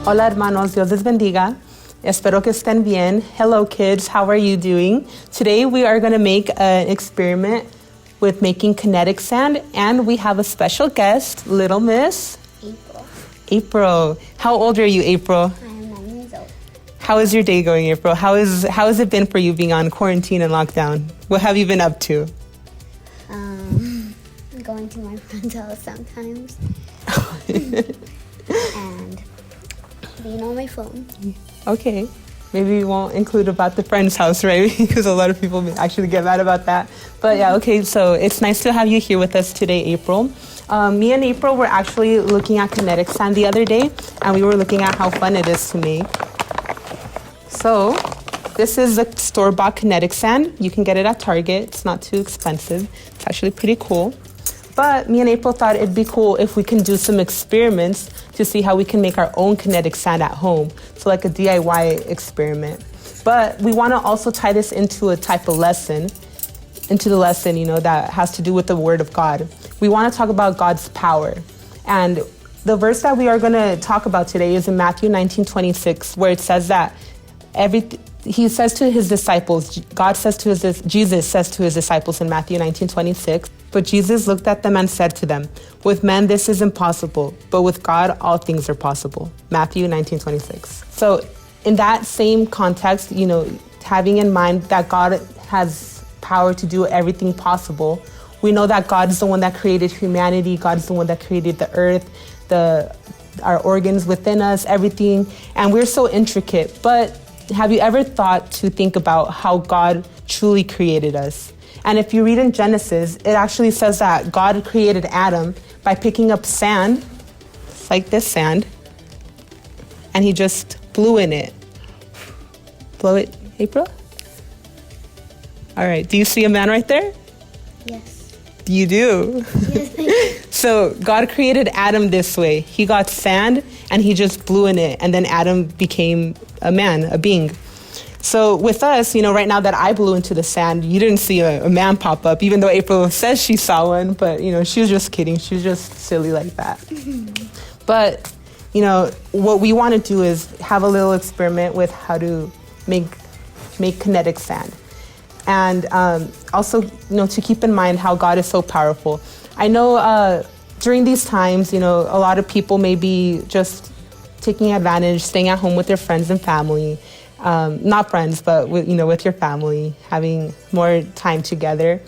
Hola hermanos, Dios les bendiga. Espero que estén bien. Hello kids, how are you doing? Today we are going to make an experiment with making kinetic sand, and we have a special guest, little Miss April. April. How old are you, April? I'm 9 years old. How is your day going, April? How has it been for you being on quarantine and lockdown? What have you been up to? Going to my friend's house sometimes. And being on my phone. Okay. Maybe we won't include about the friend's house, right? Because a lot of people actually get mad about that. But yeah, okay, so it's nice to have you here with us today, April. Me and April were actually looking at kinetic sand the other day, and we were looking at how fun it is to make. So this is a store-bought kinetic sand. You can get it at Target. It's not too expensive. It's actually pretty cool. But me and April thought it'd be cool if we can do some experiments to see how we can make our own kinetic sand at home. So like a DIY experiment. But we want to also tie this into a type of lesson, that has to do with the Word of God. We want to talk about God's power. And the verse that we are going to talk about today is in Matthew 19:26, where it says that he says to his disciples, Jesus says to his disciples in Matthew 19:26, but Jesus looked at them and said to them, with men this is impossible, but with God all things are possible. Matthew 19:26. So in that same context, having in mind that God has power to do everything possible, we know that God is the one that created humanity. God is the one that created the earth, our organs within us, everything. And we're so intricate. But have you ever thought to think about how God truly created us? And if you read in Genesis, it actually says that God created Adam by picking up sand, like this sand, and he just blew in it. Blow it, April? All right, do you see a man right there? Yes. You do? Yes, I do. So God created Adam this way. He got sand and he just blew in it, and then Adam became a man, a being. So with us, right now that I blew into the sand, you didn't see a man pop up, even though April says she saw one, but she was just kidding. She was just silly like that. But, what we want to do is have a little experiment with how to make kinetic sand. And also, to keep in mind how God is so powerful. I know during these times, a lot of people may be just taking advantage, staying at home with their friends and family. Not friends, but with your family, having more time together,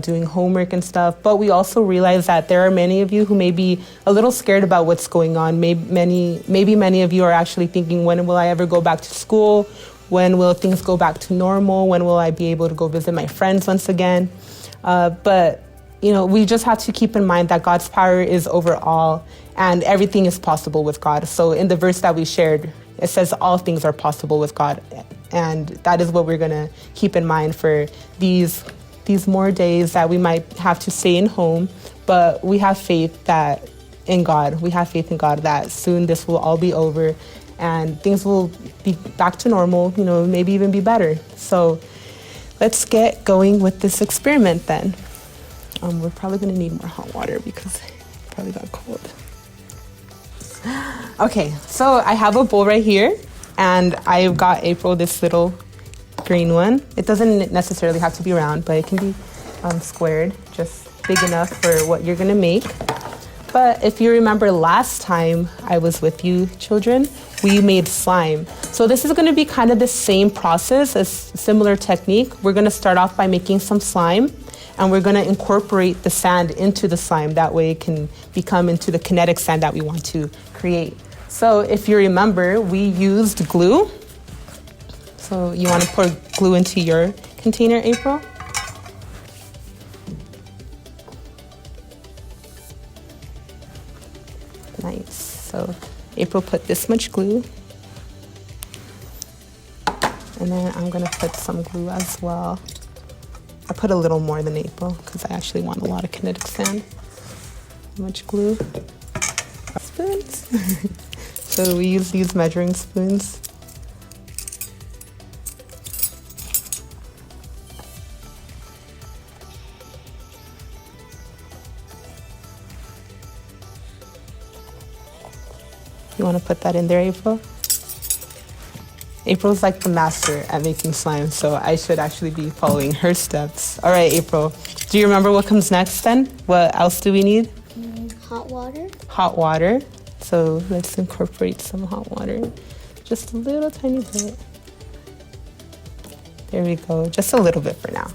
doing homework and stuff. But we also realize that there are many of you who may be a little scared about what's going on. Maybe many of you are actually thinking, when will I ever go back to school? When will things go back to normal? When will I be able to go visit my friends once again? But we just have to keep in mind that God's power is over all, and everything is possible with God. So in the verse that we shared, it says all things are possible with God. And that is what we're going to keep in mind for these more days that we might have to stay in home. But we have faith in God. We have faith in God that soon this will all be over and things will be back to normal, maybe even be better. So let's get going with this experiment then. We're probably going to need more hot water because it probably got cold. Okay, so I have a bowl right here, and I've got April this little green one. It doesn't necessarily have to be round, but it can be squared, just big enough for what you're gonna make. But if you remember last time I was with you children, we made slime. So this is gonna be kind of the same process, a similar technique. We're gonna start off by making some slime, and we're gonna incorporate the sand into the slime. That way it can become into the kinetic sand that we want to create. So if you remember, we used glue. So you wanna pour glue into your container, April? Nice. So April put this much glue. And then I'm gonna put some glue as well. I put a little more than April because I actually want a lot of kinetic sand. How much glue? Spoons. So we use these measuring spoons. You want to put that in there, April? April's like the master at making slime, so I should actually be following her steps. All right, April. Do you remember what comes next then? What else do we need? Hot water. Hot water. So let's incorporate some hot water. Just a little tiny bit. There we go. Just a little bit for now.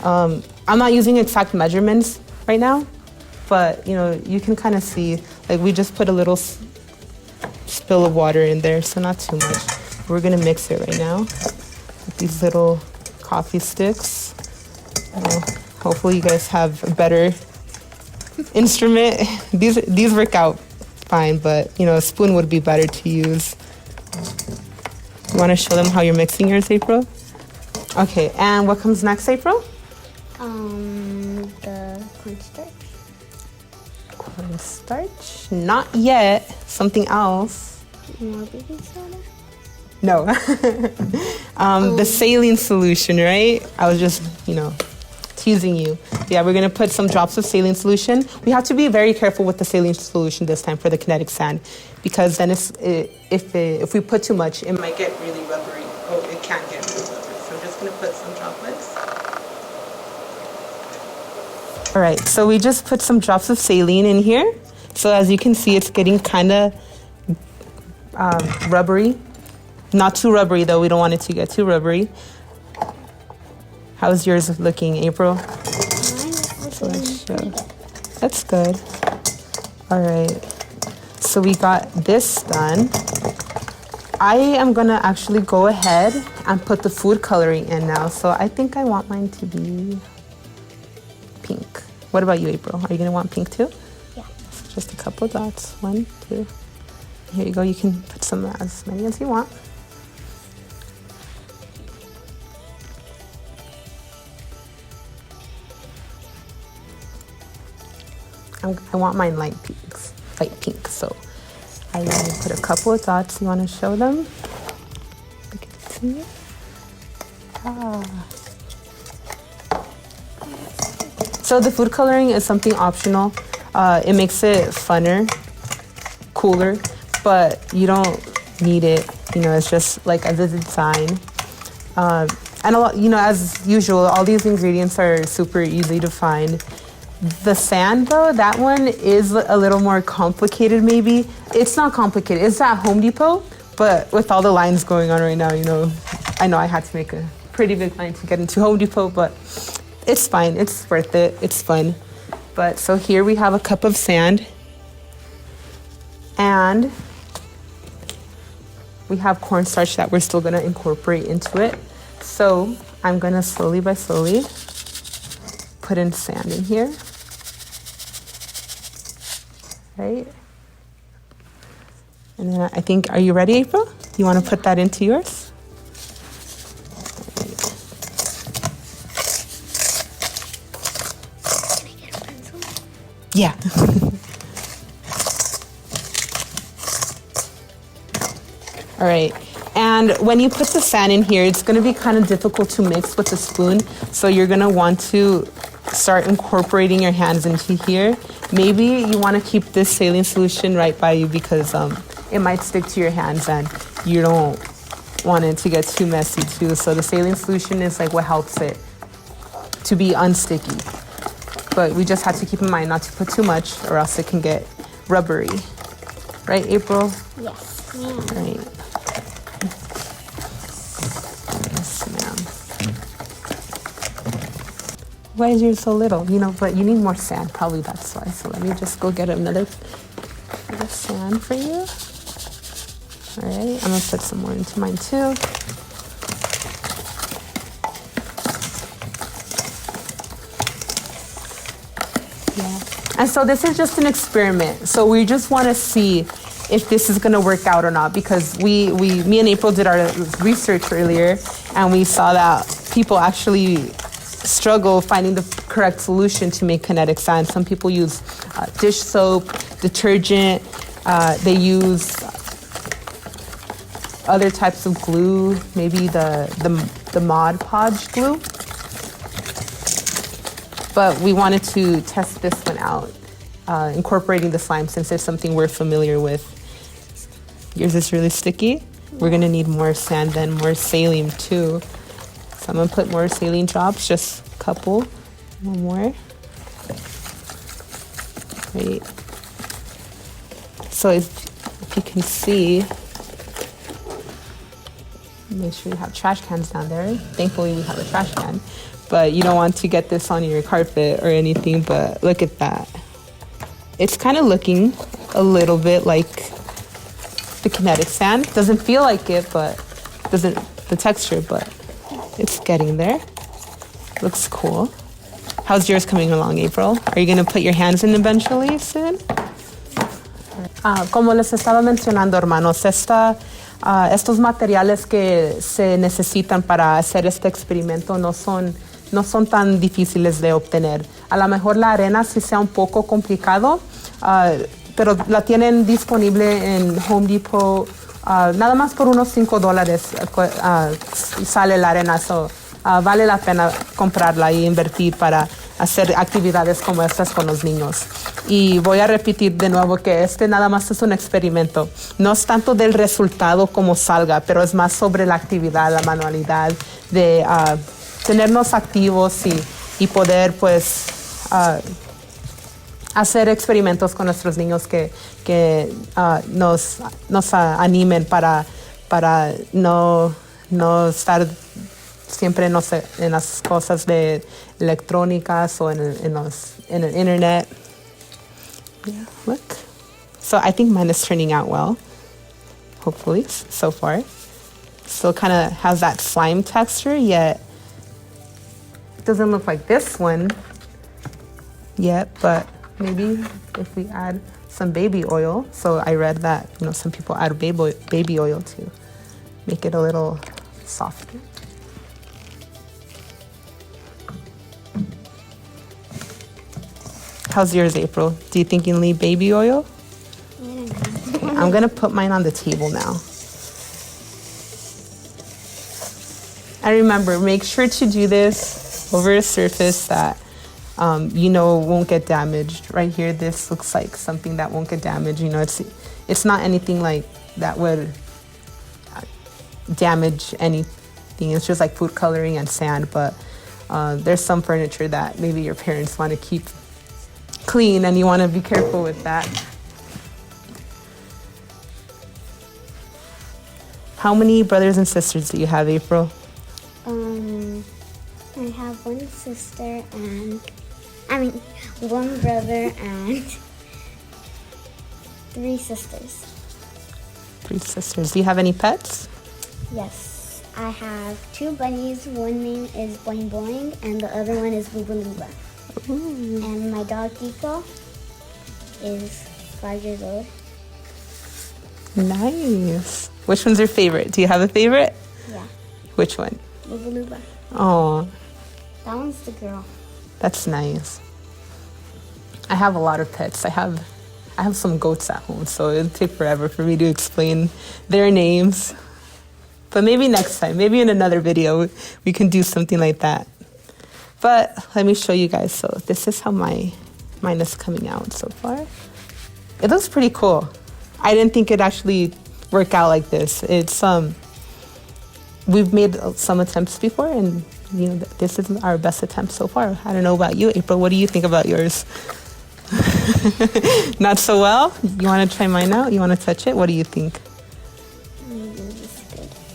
I'm not using exact measurements right now, but you can kind of see, like we just put a little spill of water in there, so not too much. We're gonna mix it right now with these little coffee sticks. Hopefully you guys have a better instrument. These work out fine, but a spoon would be better to use. You want to show them how you're mixing yours, April? Okay, and what comes next, April? The cornstarch. Cornstarch? Not yet. Something else. More baking soda. No. The saline solution, right? I was just, teasing you. Yeah, we're gonna put some drops of saline solution. We have to be very careful with the saline solution this time for the kinetic sand, because then if we put too much, it might get really rubbery. Oh, it can get really rubbery. So I'm just gonna put some droplets. All right, so we just put some drops of saline in here. So as you can see, it's getting kind of rubbery. Not too rubbery though, we don't want it to get too rubbery. How's yours looking, April? Mine is looking pretty good. That's good. All right, so we got this done. I am gonna actually go ahead and put the food coloring in now. So I think I want mine to be pink. What about you, April? Are you gonna want pink too? Yeah. So just a couple dots, 1, 2. Here you go, you can put some as many as you want. I want mine light pink, so I put a couple of dots. You want to show them? Look at it, see? So the food coloring is something optional. It makes it funner, cooler, but you don't need it. It's just like as a design. And a lot, as usual, all these ingredients are super easy to find. The sand though, that one is a little more complicated maybe. It's not complicated, it's at Home Depot, but with all the lines going on right now, I know I had to make a pretty big line to get into Home Depot, but it's fine, it's worth it, it's fun. But so here we have a cup of sand, and we have cornstarch that we're still gonna incorporate into it. So I'm gonna slowly by slowly put in sand in here, right? And then I think, are you ready, April? You want to put that into yours? Can I get a pencil? Yeah. All right. And when you put the sand in here, it's going to be kind of difficult to mix with the spoon. So you're going to want to start incorporating your hands into here. Maybe you want to keep this saline solution right by you because it might stick to your hands and you don't want it to get too messy too. So the saline solution is like what helps it to be unsticky. But we just have to keep in mind not to put too much or else it can get rubbery. Right, April? Yes, ma'am. Right. Yes, ma'am. Why is yours so little? But you need more sand. Probably that's why. So let me just go get another bit of sand for you. All right, I'm gonna put some more into mine too. Yeah. And so this is just an experiment. So we just want to see if this is going to work out or not, because me and April did our research earlier and we saw that people actually struggle finding the correct solution to make kinetic sand. Some people use dish soap, detergent, they use other types of glue, maybe the Mod Podge glue. But we wanted to test this one out, incorporating the slime since it's something we're familiar with. Yours is really sticky. We're gonna need more sand then, more saline too. So I'm gonna put more saline drops, just a couple. One more. Great. So if you can see, make sure you have trash cans down there. Thankfully we have a trash can, but you don't want to get this on your carpet or anything, but look at that. It's kind of looking a little bit like the kinetic sand. Doesn't feel like it, but the texture, but it's getting there. Looks cool. How's yours coming along, April? Are you gonna put your hands in eventually soon? Como les estaba mencionando, hermanos, estos materiales que se necesitan para hacer este experimento no son tan difíciles de obtener. A lo mejor la arena sí sea un poco complicado, pero la tienen disponible en Home Depot nada más por unos $5 sale la arena. So, vale la pena comprarla y invertir para hacer actividades como estas con los niños. Y voy a repetir de nuevo que nada más es un experimento. No es tanto del resultado como salga, pero es más sobre la actividad, la manualidad, de tenernos activos y poder pues hacer experimentos con nuestros niños que nos animen para no estar siempre no sé, en las cosas de electrónicas o en el internet. Yeah, look. So I think mine is turning out well, hopefully, so far. Still kind of has that slime texture, yet it doesn't look like this one yet, but maybe if we add some baby oil. So I read that, some people add baby oil to make it a little softer. How's yours, April? Do you think you need baby oil? I'm gonna put mine on the table now. And remember, make sure to do this over a surface that won't get damaged. Right here, this looks like something that won't get damaged. It's not anything like that would damage anything. It's just like food coloring and sand, but there's some furniture that maybe your parents want to keep clean and you want to be careful with that. How many brothers and sisters do you have, April? I have one brother and 3 sisters. 3 sisters. Do you have any pets? Yes, I have 2 bunnies. One name is Boing Boing and the other one is Boobalooba. Ooh. And my dog Kiko is 5 years old. Nice. Which one's your favorite? Do you have a favorite? Yeah. Which one? Boobalooba. Oh. That one's the girl. That's nice. I have a lot of pets. I have some goats at home, so it'll take forever for me to explain their names. But maybe next time, maybe in another video, we can do something like that. But let me show you guys. So this is how mine is coming out so far. It looks pretty cool. I didn't think it'd actually work out like this. It's we've made some attempts before, and this is our best attempt so far. I don't know about you, April. What do you think about yours? Not so well? You want to try mine out? You want to touch it? What do you think?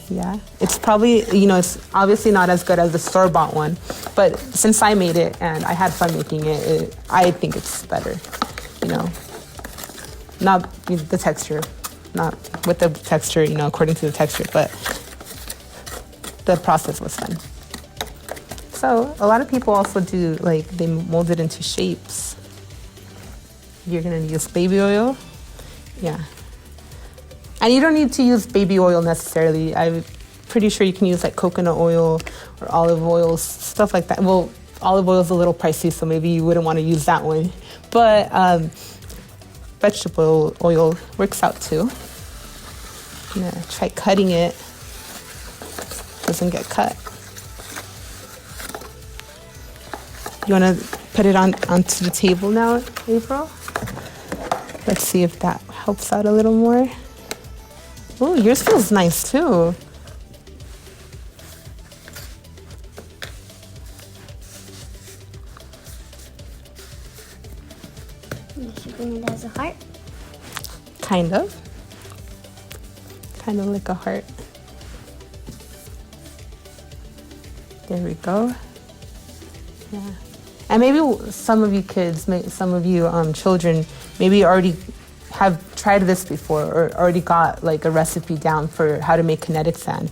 Yeah, it's probably, it's obviously not as good as the store-bought one, but since I made it and I had fun making it, I think it's better, not the texture, not with the texture, according to the texture, but the process was fun. So a lot of people also do, they mold it into shapes. You're gonna use baby oil, yeah. And you don't need to use baby oil necessarily. I'm pretty sure you can use coconut oil or olive oil, stuff like that. Well, olive oil is a little pricey, so maybe you wouldn't want to use that one. But vegetable oil works out too. I'm gonna try cutting it. Doesn't get cut. You wanna put it onto the table now, April? Let's see if that helps out a little more. Oh, yours feels nice too. You should bring it as a heart. Kind of like a heart. There we go. Yeah. And maybe some of you kids, some of you children, maybe already have tried this before or already got like a recipe down for how to make kinetic sand.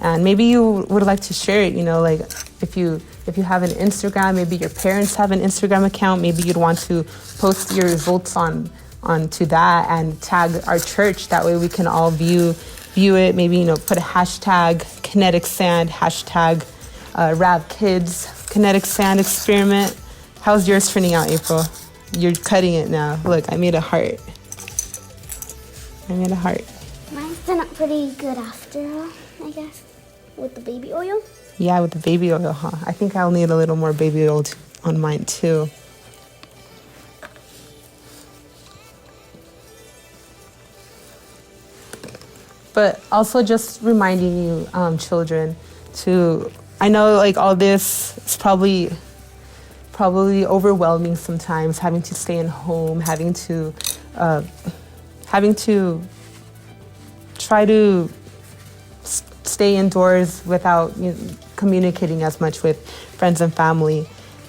And maybe you would like to share it, like if you have an Instagram, maybe your parents have an Instagram account, maybe you'd want to post your results onto that and tag our church. That way we can all view it. Maybe, put a hashtag kinetic sand, hashtag RAV KIDS kinetic sand experiment. How's yours turning out, April? You're cutting it now. Look, I made a heart. Mine's turned out pretty good after all, I guess, with the baby oil. Yeah, with the baby oil, huh? I think I'll need a little more baby oil on mine too. But also just reminding you, children, I know like all this is probably overwhelming sometimes, having to stay in home, having to try to stay indoors without communicating as much with friends and family.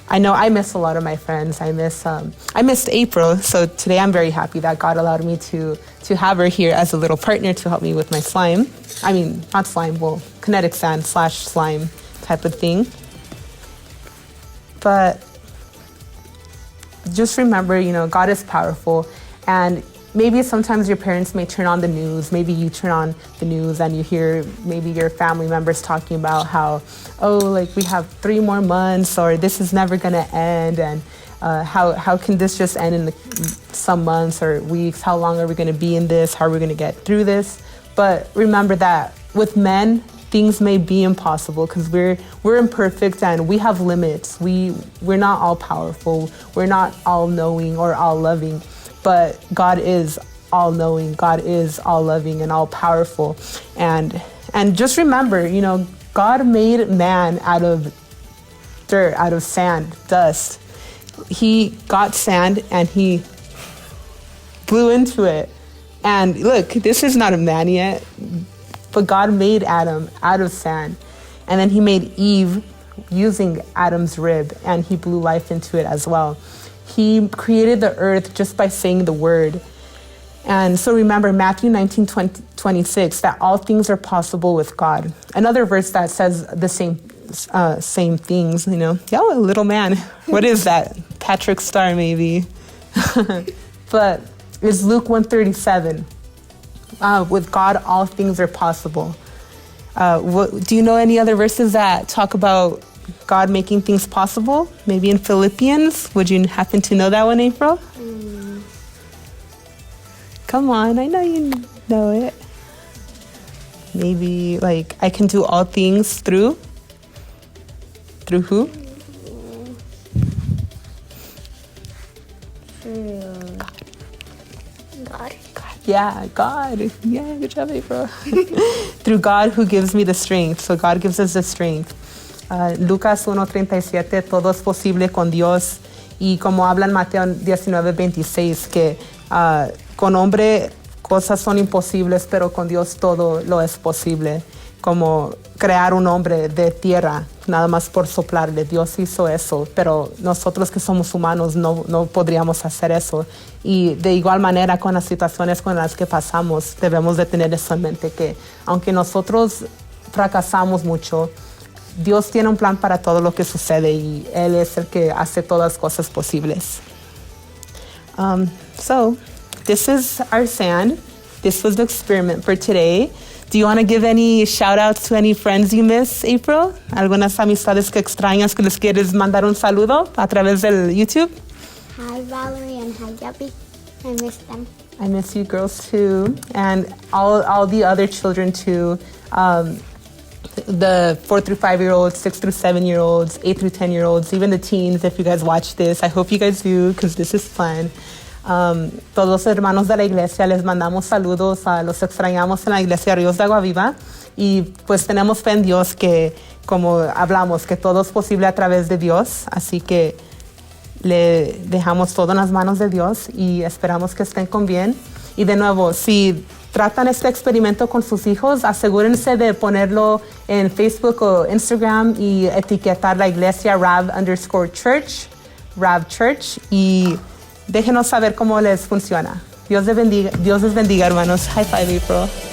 I know I miss a lot of my friends. I missed April, so today I'm very happy that God allowed me to have her here as a little partner to help me with my slime. I mean, not slime, well, kinetic sand / slime type of thing. But just remember, God is powerful, and maybe sometimes your parents may turn on the news. Maybe you turn on the news and you hear maybe your family members talking about how, like we have 3 more months, or this is never gonna end, and how can this just end in some months or weeks? How long are we gonna be in this? How are we gonna get through this? But remember that with men, things may be impossible because we're imperfect and we have limits. We're not all powerful. We're not all knowing or all loving. But God is all knowing, God is all loving and all powerful. And just remember, God made man out of dirt, out of sand, dust. He got sand and he blew into it. And look, this is not a man yet, but God made Adam out of sand. And then he made Eve using Adam's rib, and he blew life into it as well. He created the earth just by saying the word. And so remember Matthew 19:26, that all things are possible with God. Another verse that says the same things, Yeah, little man. What is that? Patrick Star, maybe. But it's Luke 1:37. With God, all things are possible. Do you know any other verses that talk about God making things possible? Maybe in Philippians? Would you happen to know that one, April? Come on, I know you know it. Maybe like I can do all things through who? God. Yeah, God. Yeah, good job, April. Through God who gives me the strength. So God gives us the strength. Lucas 1:37, todo es posible con Dios. Y como habla en Mateo 19:26, que con hombre cosas son imposibles, pero con Dios todo lo es posible. Como crear un hombre de tierra, nada más por soplarle. Dios hizo eso, pero nosotros que somos humanos no podríamos hacer eso. Y de igual manera con las situaciones con las que pasamos, debemos de tener eso en mente, que aunque nosotros fracasamos mucho, Dios tiene un plan para todo lo que sucede y Él es el que hace todas las cosas posibles. So, this is our sand. This was the experiment for today. Do you want to give any shout outs to any friends you miss, April? ¿Algunas amistades que extrañas que les quieres mandar un saludo a través del YouTube? Hi, Valerie, and hi, Gabby. I miss them. I miss you girls too. And all the other children too. The 4 through 5-year-olds, 6 through 7-year-olds, 8 through 10-year-olds, even the teens. If you guys watch this, I hope you guys do because this is fun. Todos los hermanos de la iglesia les mandamos saludos, los extrañamos en la iglesia Ríos de Agua Viva y pues tenemos fe en Dios que, como hablamos, que todo es posible a través de Dios, así que le dejamos todo en las manos de Dios y esperamos que estén con bien. Y de nuevo, si tratan este experimento con sus hijos, asegúrense de ponerlo en Facebook o Instagram y etiquetar la iglesia RAV_Church, RAV Church, y déjenos saber cómo les funciona. Dios les bendiga, hermanos. High five, April.